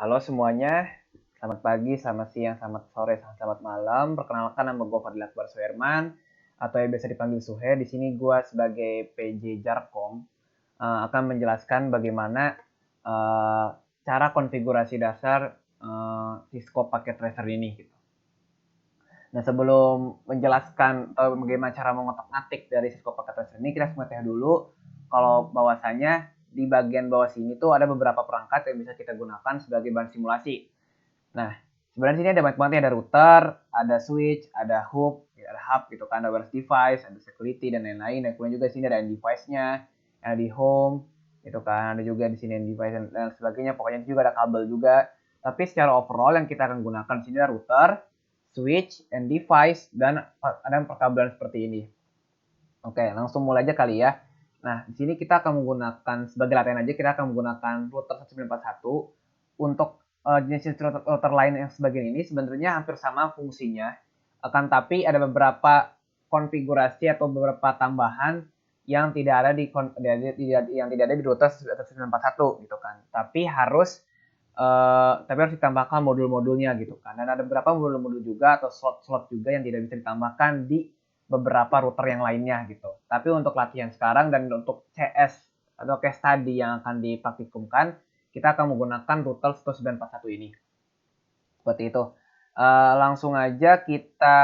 Halo semuanya, selamat pagi, selamat siang, selamat sore, selamat malam. Perkenalkan nama gue Fadil Akbar Suherman atau yang biasa dipanggil Suhe. Di sini gue sebagai PJ Jarkom akan menjelaskan bagaimana eh, cara konfigurasi dasar Cisco Packet Tracer ini. Gitu. Nah sebelum menjelaskan bagaimana cara mengotak-atik dari Cisco Packet Tracer ini, kita harus mengetahui dulu kalau bahwasanya di bagian bawah sini tuh ada beberapa perangkat yang bisa kita gunakan sebagai bahan simulasi. Nah, sebenarnya sini ada banyak banget ya, ada router, ada switch, ada hub gitu kan, ada wireless device, ada security dan lain-lain. Dan kemudian juga di sini ada end device-nya, ada di home, gitu kan, ada juga di sini end device dan sebagainya. Pokoknya juga ada kabel juga. Tapi secara overall yang kita akan gunakan di sini ada router, switch, end device, dan ada perkabelan seperti ini. Oke, langsung mulai aja kali ya. Nah, di sini kita akan menggunakan sebagai latihan aja kita akan menggunakan router 1941 untuk jenis router lain yang sebagian ini sebenarnya hampir sama fungsinya, akan tapi ada beberapa konfigurasi atau beberapa tambahan yang tidak ada yang tidak ada di router 1941 gitu kan. Tapi harus ditambahkan modul-modulnya gitu kan. Dan ada beberapa modul-modul juga atau slot-slot juga yang tidak bisa ditambahkan di beberapa router yang lainnya gitu. Tapi untuk latihan sekarang dan untuk CS atau case study yang akan dipraktikumkan, kita akan menggunakan router 1941 ini. Seperti itu. Langsung aja kita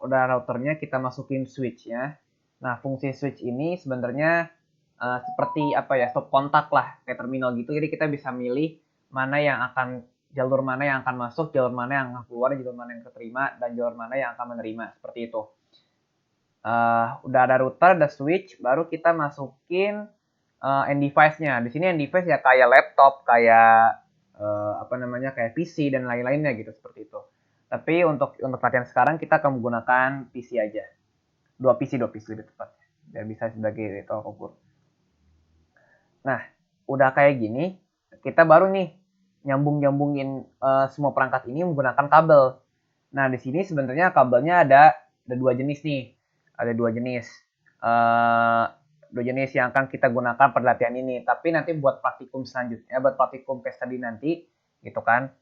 udah routernya, kita masukin switch-nya. Nah, fungsi switch ini sebenarnya seperti apa ya, stop kontak lah, kayak terminal gitu. Jadi kita bisa milih mana yang akan jalur mana yang akan masuk, jalur mana yang akan keluar, jalur mana yang keterima, dan jalur mana yang akan menerima. Seperti itu. Udah ada router, ada switch, baru kita masukin end device-nya. Di sini end device ya kayak laptop, kayak kayak PC dan lain-lainnya gitu seperti itu. Tapi untuk latihan sekarang kita akan menggunakan PC aja. Dua PC lebih tepat. Biar bisa sebagai tolak ukur. Nah, udah kayak gini, kita baru nih nyambungin semua perangkat ini menggunakan kabel. Nah, di sini sebenarnya kabelnya ada dua jenis nih. Ada dua jenis yang akan kita gunakan pada latihan ini. Tapi nanti buat praktikum selanjutnya, buat praktikum case study nanti, gitu kan,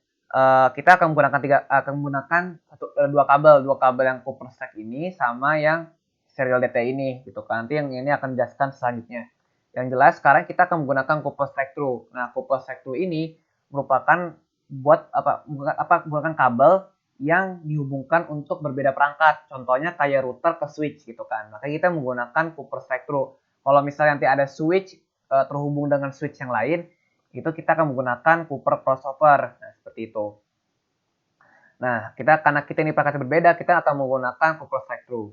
kita akan menggunakan dua kabel yang copper stack ini sama yang serial DT ini, gitu kan. Nanti yang ini akan dijelaskan selanjutnya. Yang jelas sekarang kita akan menggunakan couple stack through. Nah, couple stack through ini merupakan menggunakan kabel yang dihubungkan untuk berbeda perangkat. Contohnya kayak router ke switch gitu kan. Maka kita menggunakan couple stack through. Kalau misalnya nanti ada switch terhubung dengan switch yang lain, itu kita akan menggunakan Cooper crossover. Nah, seperti itu. Nah, karena kita ini perangkat berbeda, kita akan menggunakan couple stack through.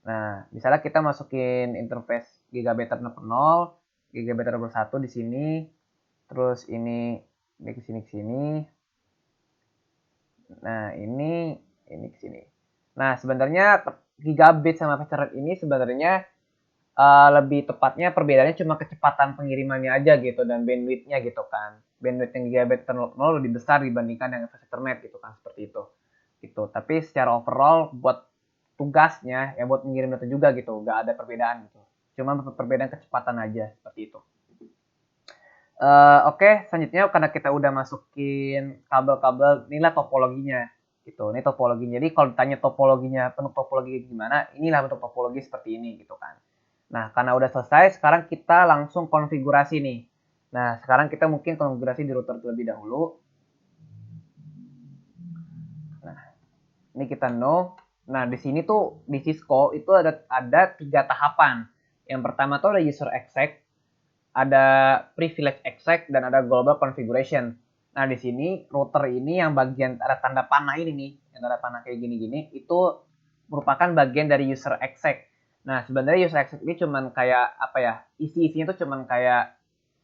Nah, misalnya kita masukin interface gigabyte 0, gigabyte 1 di sini, terus ini ke sini. Nah, ini ke sini. Nah, sebenarnya gigabit sama Ethernet ini sebenarnya lebih tepatnya perbedaannya cuma kecepatan pengirimannya aja gitu dan bandwidth-nya gitu kan. Bandwidth yang gigabyte 0 lebih besar dibandingkan dengan Ethernet gitu kan, seperti itu. Gitu. Tapi secara overall buat tugasnya ya buat mengirim data juga gitu, nggak ada perbedaan gitu. Cuma perbedaan kecepatan aja seperti itu. Oke, selanjutnya karena kita udah masukin kabel-kabel, inilah topologinya gitu. Ini topologinya. Jadi kalau ditanya topologinya, bentuk topologi gimana, inilah bentuk topologi seperti ini gitu kan. Nah, karena udah selesai, sekarang kita langsung konfigurasi nih. Nah, sekarang kita mungkin konfigurasi di router terlebih dahulu. Nah, ini kita no. Nah, di sini tuh di Cisco itu ada 3 tahapan. Yang pertama tuh ada user exec, ada privilege exec, dan ada global configuration. Nah, di sini router ini yang bagian ada tanda panah ini nih, yang tanda panah kayak gini-gini, itu merupakan bagian dari user exec. Nah, sebenarnya user exec ini cuman kayak apa ya? Isi-isinya tuh cuman kayak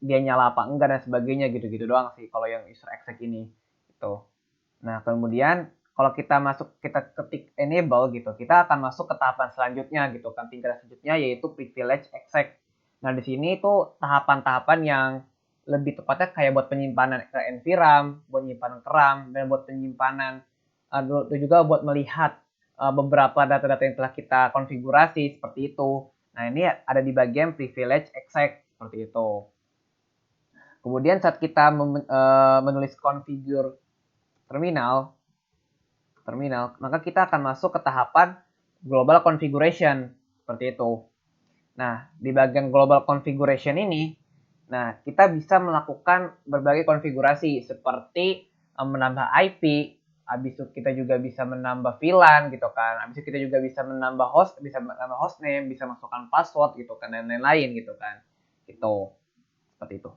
dia nyala apa enggak dan sebagainya gitu-gitu doang sih kalau yang user exec ini. Gitu. Nah, kemudian kalau kita ketik enable gitu, kita akan masuk ke tahapan selanjutnya gitu kan, tingkat selanjutnya yaitu privilege exec. Nah, di sini itu tahapan-tahapan yang lebih tepatnya kayak buat penyimpanan ke NVRAM, buat penyimpanan ke RAM, dan buat penyimpanan itu juga buat melihat beberapa data-data yang telah kita konfigurasi seperti itu. Nah, ini ada di bagian privilege exec seperti itu. Kemudian saat kita menulis configure terminal, maka kita akan masuk ke tahapan global configuration seperti itu. Nah, di bagian global configuration ini, nah kita bisa melakukan berbagai konfigurasi seperti menambah IP, habis itu kita juga bisa menambah VLAN gitu kan, habis itu kita juga bisa menambah hostname, bisa masukkan password gitu kan, dan lain-lain gitu kan, gitu, seperti itu.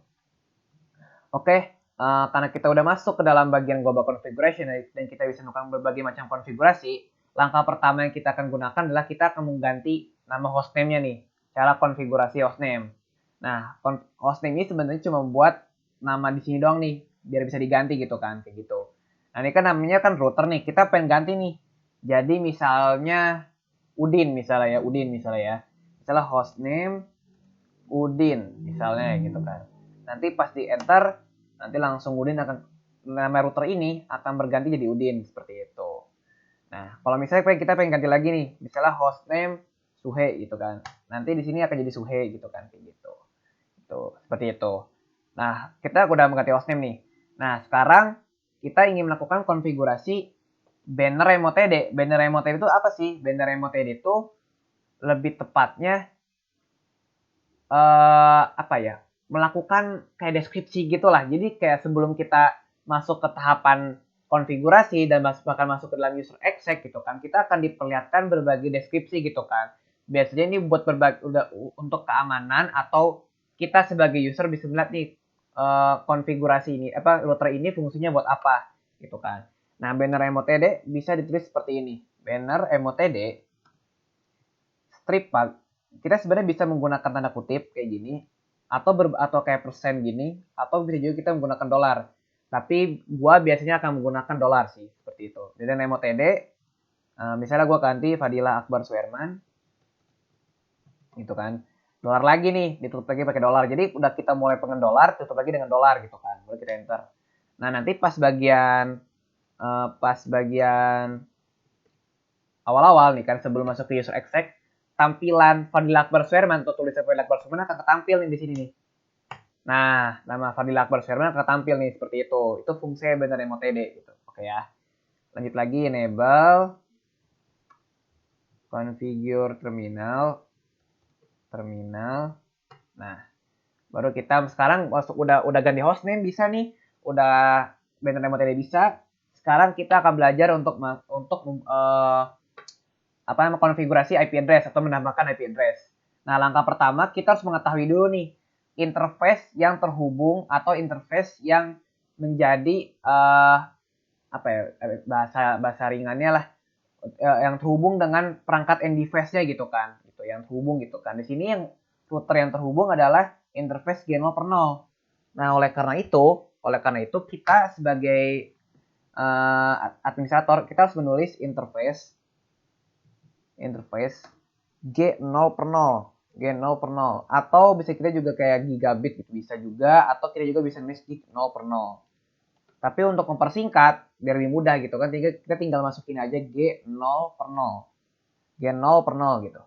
Oke, karena kita udah masuk ke dalam bagian global configuration dan kita bisa melakukan berbagai macam konfigurasi, langkah pertama yang kita akan gunakan adalah kita akan mengganti nama hostname-nya nih, cara konfigurasi hostname. Nah, hostname ini sebenarnya cuma buat nama di sini doang nih, biar bisa diganti gitu kan, kayak gitu. Nah, ini kan namanya kan router nih, kita pengen ganti nih. Jadi misalnya Udin misalnya ya, Misalnya hostname Udin misalnya gitu kan. Nanti pas di enter, nanti langsung Udin akan, nama router ini akan berganti jadi Udin seperti itu. Nah, kalau misalnya kita pengen ganti lagi nih, misalnya hostname Suhe gitu kan. Nanti di sini akan jadi Suhe gitu kan, kayak gitu. Itu seperti itu. Nah, kita udah mengganti hostname nih. Nah, sekarang kita ingin melakukan konfigurasi banner MOTD. Banner MOTD itu apa sih? Banner MOTD itu lebih tepatnya apa ya, melakukan kayak deskripsi gitulah. Jadi kayak sebelum kita masuk ke tahapan konfigurasi dan bahkan masuk ke dalam user exec gitu kan, kita akan diperlihatkan berbagai deskripsi gitu kan. Biasanya ini buat untuk keamanan atau kita sebagai user bisa melihat nih konfigurasi ini router ini fungsinya buat apa gitu kan. Nah, banner MOTD bisa ditulis seperti ini. Banner MOTD strip kita sebenarnya bisa menggunakan tanda kutip kayak gini atau kayak persen gini, atau bisa juga kita menggunakan dolar. Tapi gua biasanya akan menggunakan dolar sih, seperti itu. Jadi name TD, misalnya gua ganti Fadila Akbar Suherman, gitu kan. Dolar lagi nih, ditutup lagi pakai dolar. Jadi udah kita mulai pengen dolar, tutup lagi dengan dolar gitu kan. Boleh kita enter. Nah, nanti pas bagian awal-awal nih kan, sebelum masuk ke user exec, tampilan Fadil Akbar Suherman atau tulisan Fadil Akbar Suherman akan ketampil nih di sini nih. Nah, nama Fadil Akbar Suherman akan ketampil nih seperti itu. Itu fungsinya benar MOTD gitu. Oke ya. Lanjut lagi, enable configure terminal. Nah, baru kita sekarang masuk udah ganti hostname bisa nih. Udah benar MOTD bisa. Sekarang kita akan belajar untuk konfigurasi IP address atau menambahkan IP address. Nah, langkah pertama kita harus mengetahui dulu nih interface yang terhubung atau interface yang menjadi bahasa ringannya lah, yang terhubung dengan perangkat end device-nya gitu kan, gitu, yang terhubung gitu kan. Di sini yang router yang terhubung adalah interface G0 per 0. Nah, oleh karena itu kita sebagai administrator kita harus menulis interface G0 per 0. G0 per 0. Atau bisa kita juga kayak gigabit gitu, bisa juga. Atau kita juga bisa nulis G0 per 0. Tapi untuk mempersingkat, biar lebih mudah gitu kan, kita tinggal masukin aja G0 per 0. G0 per 0 gitu.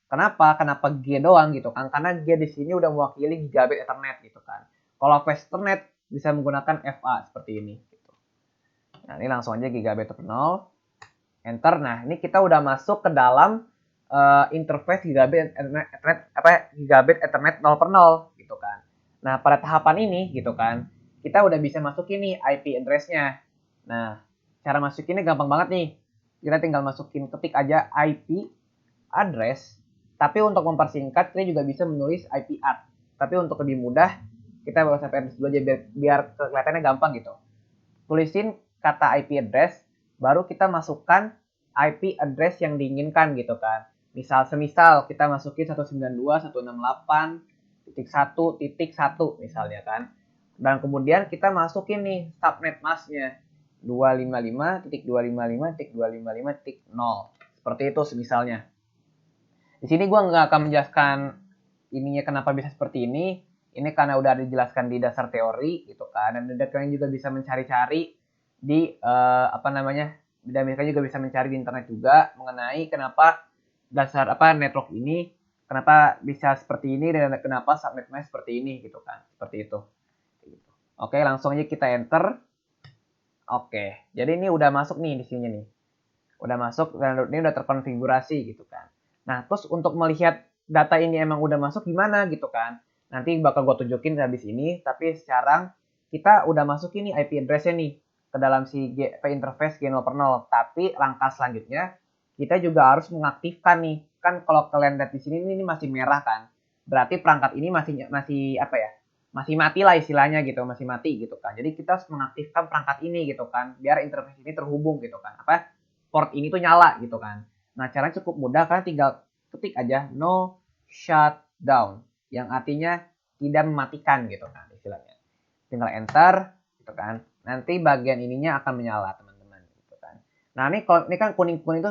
Kenapa G doang gitu kan? Karena G di sini udah mewakili gigabit Ethernet gitu kan. Kalau fast Ethernet bisa menggunakan FA seperti ini. Gitu. Nah, ini langsung aja gigabit per 0. Enter. Nah, ini kita udah masuk ke dalam interface gigabit Ethernet 0 per 0 gitu kan. Nah, pada tahapan ini gitu kan, kita udah bisa masukin nih IP address-nya. Nah, cara masukinnya gampang banget nih. Kita tinggal ketik aja IP address. Tapi untuk mempersingkat, kita juga bisa menulis IP add. Tapi untuk lebih mudah, kita bawa sampai address dulu aja biar kelihatannya gampang gitu. Tulisin kata IP address, baru kita masukkan IP address yang diinginkan gitu kan. Semisal kita masukin 192.168.1.1 misalnya kan. Dan kemudian kita masukin nih subnet masknya 255.255.255.0. Seperti itu semisalnya. Di sini gue nggak akan menjelaskan ininya kenapa bisa seperti ini. Ini karena udah dijelaskan di dasar teori gitu kan. Dan kalian juga bisa mencari-cari di dan mereka juga bisa mencari di internet juga mengenai kenapa dasar network ini kenapa bisa seperti ini dan kenapa subnet mask seperti ini gitu kan, seperti itu Oke, langsung aja kita enter. Oke, jadi ini udah masuk nih di sini nih. Udah masuk dan ini udah terkonfigurasi gitu kan. Nah, terus untuk melihat data ini emang udah masuk gimana gitu kan. Nanti bakal gue tunjukin habis ini, tapi sekarang kita udah masukin nih IP address-nya nih ke dalam si GP interface G0/0. Tapi langkah selanjutnya kita juga harus mengaktifkan nih. Kan kalau kalian lihat di sini ini masih merah kan. Berarti perangkat ini masih apa ya? Masih mati lah istilahnya gitu, masih mati gitu kan. Jadi kita harus mengaktifkan perangkat ini gitu kan, biar interface ini terhubung gitu kan. Apa port ini tuh nyala gitu kan. Nah, caranya cukup mudah, kalian tinggal ketik aja no shutdown, yang artinya tidak mematikan gitu kan istilahnya. Tinggal enter gitu kan. Nanti bagian ininya akan menyala teman-teman gitu kan. Nah, ini kan kuning-kuning itu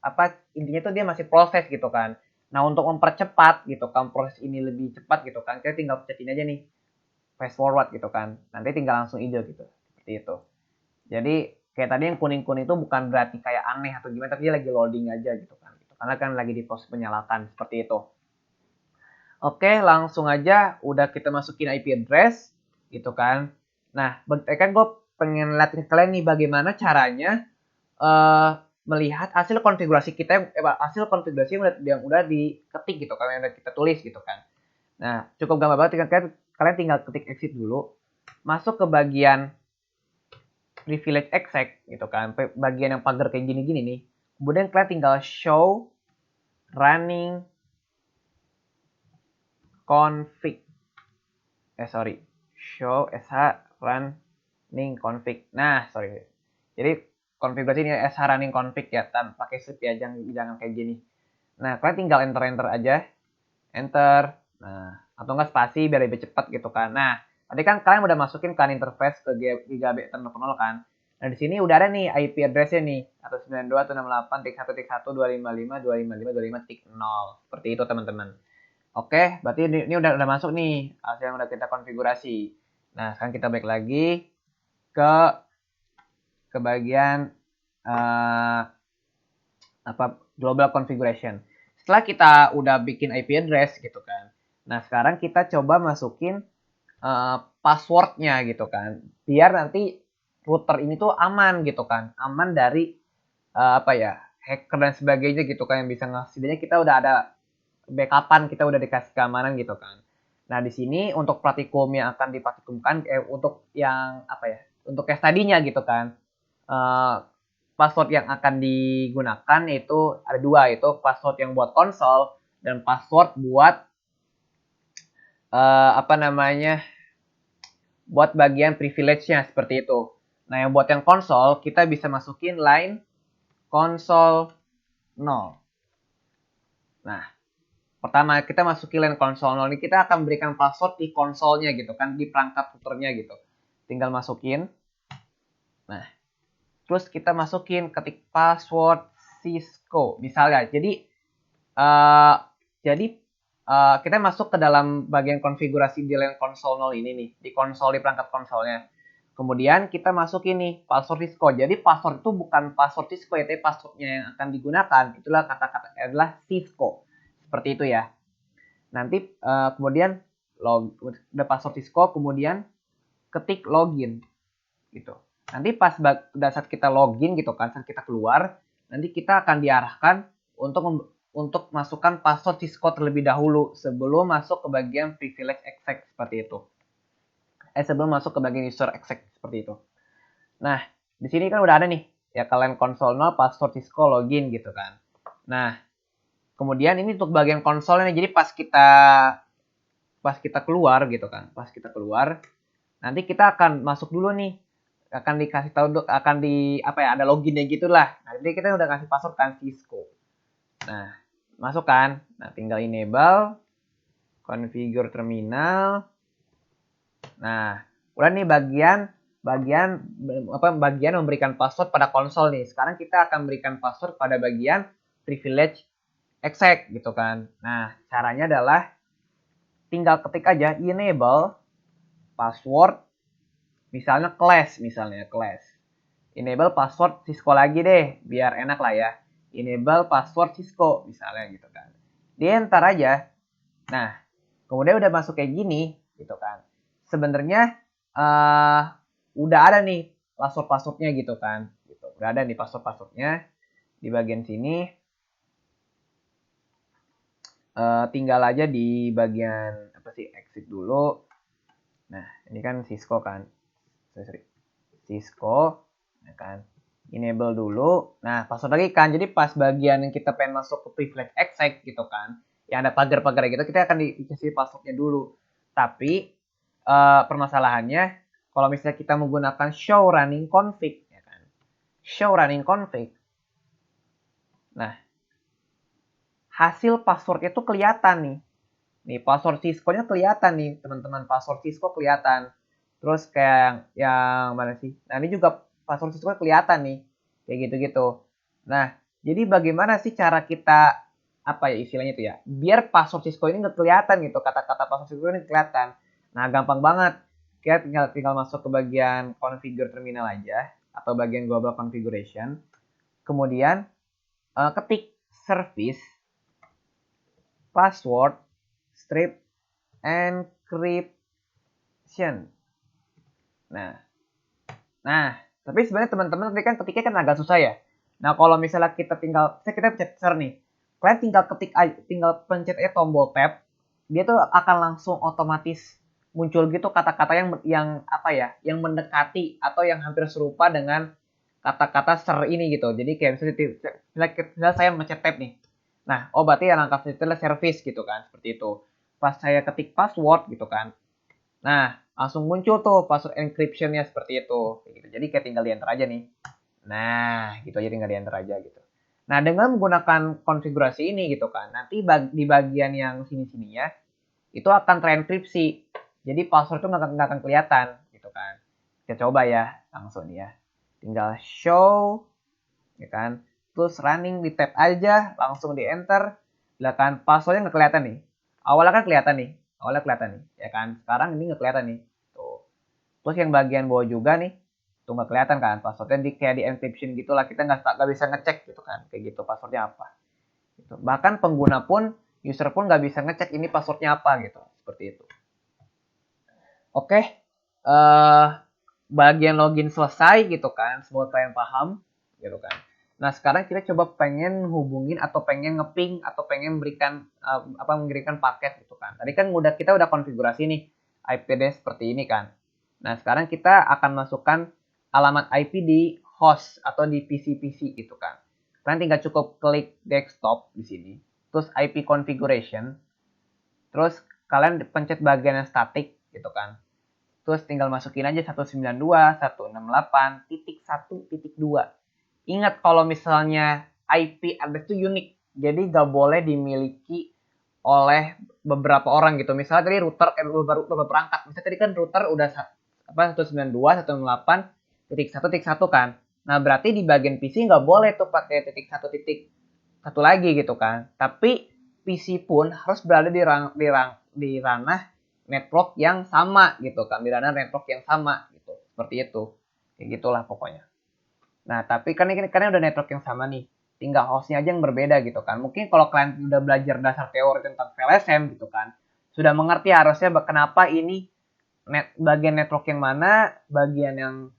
apa intinya tuh dia masih proses gitu kan. Nah, untuk mempercepat gitu kan proses ini lebih cepat gitu kan, kita tinggal pencet ini aja nih, fast forward gitu kan. Nanti tinggal langsung hijau gitu. Seperti itu. Jadi kayak tadi yang kuning-kuning itu bukan berarti kayak aneh atau gimana, tapi dia lagi loading aja gitu kan. Karena kan lagi di proses penyalakan seperti itu. Oke, langsung aja udah kita masukin IP address gitu kan. Nah, kan gue pengen lihat kalian nih bagaimana caranya melihat hasil konfigurasi kita, hasil konfigurasi yang udah diketik gitu kan, yang udah kita tulis gitu kan. Nah, cukup gampang banget, kalian tinggal ketik exit dulu, masuk ke bagian privilege exec gitu kan, bagian yang pagar kayak gini-gini nih. Kemudian kalian tinggal show running config. Show sh running config. Nah, sorry. Jadi konfigurasi ini sh running config ya, pakai script ya, jangan kayak gini. Nah, kalian tinggal enter aja. Enter. Nah, atau enggak spasi biar lebih cepat gitu kan. Nah, tadi kan kalian udah masukin kan interface ke Gigabit Ethernet kan. Nah, di sini udah ada nih IP address-nya nih, 192.168.1.155.255.255.0. Seperti itu, teman-teman. Oke, berarti ini udah masuk nih hasil yang udah kita konfigurasi. Nah, sekarang kita balik lagi ke bagian global configuration. Setelah kita udah bikin IP address gitu kan. Nah, sekarang kita coba masukin passwordnya gitu kan, biar nanti router ini tuh aman gitu kan, aman dari hacker dan sebagainya gitu kan, yang bisa setidaknya kita udah ada backupan, kita udah dikasih keamanan gitu kan. Nah, di sini untuk praktikum yang akan dipraktikumkan untuk yang untuk case tadinya gitu kan, password yang akan digunakan itu ada dua, itu password yang buat konsol dan password buat buat bagian privilege-nya seperti itu. Nah, yang buat yang konsol, kita bisa masukin line konsol 0. Nah, pertama kita masukin line konsol 0 ini, kita akan berikan password di konsolnya gitu kan, di perangkat routernya gitu. Tinggal masukin. Nah, terus kita masukin ketik password Cisco misalnya. Jadi kita masuk ke dalam bagian konfigurasi di line konsol 0 ini nih, di perangkat konsolnya. Kemudian kita masukin nih password Cisco. Jadi password itu bukan password Cisco ya, tapi passwordnya yang akan digunakan itulah kata-kata adalah Cisco. Seperti itu ya. Nanti kemudian udah password Cisco, kemudian ketik login gitu. Nanti pas saat kita login gitu kan, saat kita keluar, nanti kita akan diarahkan untuk masukkan password Cisco terlebih dahulu sebelum masuk ke bagian privilege exec seperti itu. Sebelum masuk ke bagian user exec seperti itu. Nah, di sini kan udah ada nih ya, kalian konsol 0 password Cisco login gitu kan. Nah, kemudian ini untuk bagian konsolnya, jadi pas kita keluar gitu kan, nanti kita akan masuk dulu nih, akan dikasih tahu ada loginnya gitulah. Nah, jadi kita udah kasih password kan Cisco. Nah, masuk kan. Nah, tinggal enable, configure terminal. Nah, udah nih bagian memberikan password pada konsol nih. Sekarang kita akan berikan password pada bagian privilege exec gitu kan. Nah, caranya adalah tinggal ketik aja enable password misalnya class. Enable password Cisco lagi deh, biar enak lah ya. Enable password Cisco misalnya gitu kan. Di enter aja. Nah, kemudian udah masuk kayak gini gitu kan. Sebenarnya uh, udah ada nih password-passwordnya gitu kan. Gitu. Udah ada nih password-passwordnya di bagian sini. Tinggal aja di bagian apa sih, exit dulu. Nah, ini kan Cisco kan. Sorry. Cisco, ya kan. Enable dulu. Nah, password lagi kan. Jadi pas bagian yang kita pengen masuk ke privilege access gitu kan, yang ada pagar-pagar gitu, kita akan dikasih passwordnya dulu. Tapi permasalahannya, kalau misalnya kita menggunakan show running config, ya kan? Show running config. Nah, hasil passwordnya tuh kelihatan nih. Nih, password Cisco-nya kelihatan nih, teman-teman. Password Cisco kelihatan. Terus kayak yang mana sih? Nah, ini juga password Cisco kelihatan nih. Kayak gitu-gitu. Nah, jadi bagaimana sih cara kita, apa ya istilahnya itu ya, biar password Cisco ini nggak kelihatan gitu, kata-kata password Cisco ini kelihatan. Nah, gampang banget. Kita tinggal masuk ke bagian configure terminal aja, atau bagian global configuration. Kemudian, ketik service, password, strip, encryption. Nah, tapi sebenarnya teman-teman tadi kan ketiknya kan agak susah ya. Nah, kalau misalnya kita pencet enter nih, kalian tinggal pencet aja tombol tab, dia tuh akan langsung otomatis muncul gitu kata-kata yang apa ya, yang mendekati atau yang hampir serupa dengan kata-kata ser ini gitu. Jadi kayak misalnya saya mencet tab nih. Nah, oh berarti yang langkah selanjutnya service gitu kan, seperti itu. Pas saya ketik password gitu kan, nah, langsung muncul tuh password encryption-nya seperti itu. Gitu. Jadi kayak tinggal di-enter aja nih. Nah, gitu aja tinggal di-enter aja gitu. Nah, dengan menggunakan konfigurasi ini gitu kan, nanti di bagian yang sini-sininya, itu akan terenkripsi. Jadi password itu nggak akan kelihatan gitu kan. Kita coba ya, langsung nih ya. Tinggal show, ya kan. Terus running di tab aja, langsung di-enter. Silakan passwordnya nggak kelihatan nih. Awalnya kan kelihatan nih, ya kan. Sekarang ini nggak kelihatan nih. Tuh. Terus yang bagian bawah juga nih, tuh nggak kelihatan kan passwordnya kayak di encryption gitulah, kita nggak bisa ngecek gitu kan, kayak gitu passwordnya apa. Gitu. Bahkan pengguna pun, user pun nggak bisa ngecek ini passwordnya apa gitu, seperti itu. Oke, bagian login selesai gitu kan, semoga kalian paham gitu kan. Nah, sekarang kita coba pengen hubungin atau pengen ngeping atau pengen berikan mengirimkan paket gitu kan. Tadi kan kita udah konfigurasi nih IP address seperti ini kan. Nah, sekarang kita akan masukkan alamat IP di host atau di PC-PC gitu kan. Kalian tinggal cukup klik desktop di sini, terus IP configuration, terus kalian pencet bagian yang static gitu kan. Terus tinggal masukin aja 192.168.1.2. Ingat kalau misalnya IP address itu unik, jadi nggak boleh dimiliki oleh beberapa orang gitu. Misalnya tadi router beberapa perangkat. Misalnya tadi kan router udah 192.168.1.1 kan. Nah, berarti di bagian PC nggak boleh tuh pakai titik satu lagi gitu kan. Tapi PC pun harus berada di ranah network yang sama gitu kan, di ranah network yang sama gitu, seperti itu, kayak gitulah pokoknya. Nah, tapi kan ini udah network yang sama nih, tinggal hostnya aja yang berbeda gitu kan. Mungkin kalau kalian udah belajar dasar teori tentang VLSM gitu kan, sudah mengerti harusnya kenapa ini bagian network yang mana, bagian yang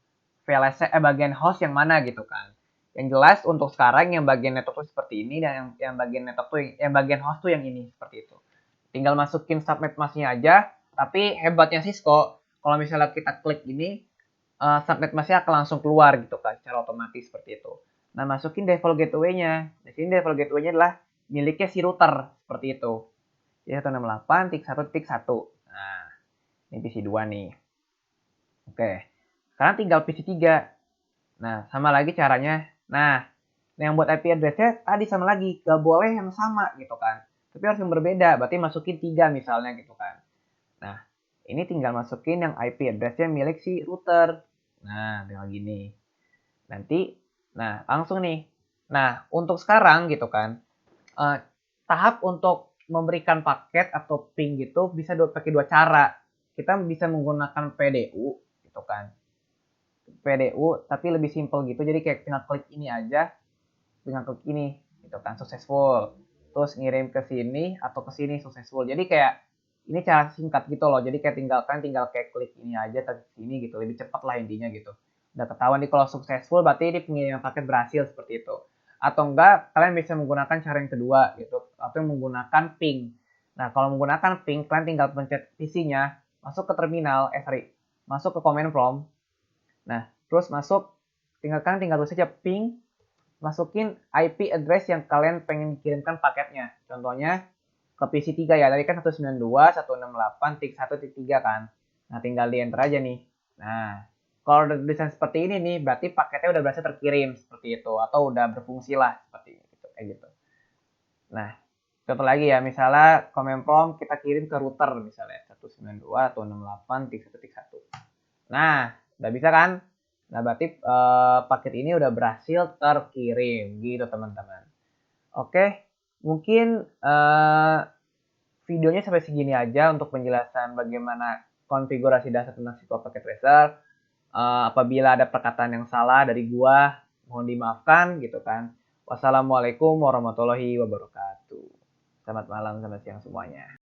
VLSM, bagian host yang mana gitu kan. Yang jelas untuk sekarang yang bagian network tuh seperti ini, dan yang bagian network tuh yang bagian host tuh yang ini seperti itu. Tinggal masukin subnet masknya aja, tapi hebatnya Cisco, kalau misalnya kita klik ini, subnet masknya akan langsung keluar gitu kan, secara otomatis seperti itu. Nah, masukin default gateway-nya. Di sini default gateway-nya adalah miliknya si router, seperti itu. Jadi 168.1.1. Nah, ini PC 2 nih. Oke. Sekarang tinggal PC 3. Nah, sama lagi caranya. Nah, yang buat IP address-nya tadi sama lagi. Gak boleh yang sama gitu kan. Tapi harus yang berbeda. Berarti masukin 3 misalnya gitu kan. Nah, ini tinggal masukin yang IP address-nya milik si router. Nah, tinggal gini. Nanti, nah langsung nih. Nah, untuk sekarang gitu kan. Tahap untuk memberikan paket atau ping gitu bisa pakai dua cara. Kita bisa menggunakan PDU gitu kan. PDU tapi lebih simple gitu, jadi kayak tinggal klik ini aja, tinggal klik ini gitu kan, successful, terus ngirim ke sini atau ke sini successful. Jadi kayak Ini cara singkat gitu loh. Jadi kayak tinggal kayak klik ini aja ke sini gitu. Lebih cepat lah intinya gitu. Udah ketahuan nih kalau successful berarti ini pengiriman paket berhasil seperti itu. Atau enggak kalian bisa menggunakan cara yang kedua gitu. Atau menggunakan ping. Nah, kalau menggunakan ping kalian tinggal pencet PC-nya, masuk ke terminal, masuk ke command prompt. Nah, terus tinggal tulis saja ping, masukin IP address yang kalian pengen kirimkan paketnya. Contohnya ke PC3 ya, tadi kan 192.168.1.3 kan. Nah, tinggal di enter aja nih. Nah, kalau udah tulisan seperti ini nih, berarti paketnya udah berhasil terkirim seperti itu, atau udah berfungsi lah seperti itu, kayak gitu. Nah, contoh lagi ya, misalnya command prompt kita kirim ke router misalnya 192.168.1.1. Nah, udah bisa kan? Nah, berarti paket ini udah berhasil terkirim gitu teman-teman. Oke, mungkin videonya sampai segini aja untuk penjelasan bagaimana konfigurasi dasar tentang SQL Packet Tracer. Apabila ada perkataan yang salah dari gua, mohon dimaafkan gitu kan. Wassalamualaikum warahmatullahi wabarakatuh. Selamat malam, selamat siang semuanya.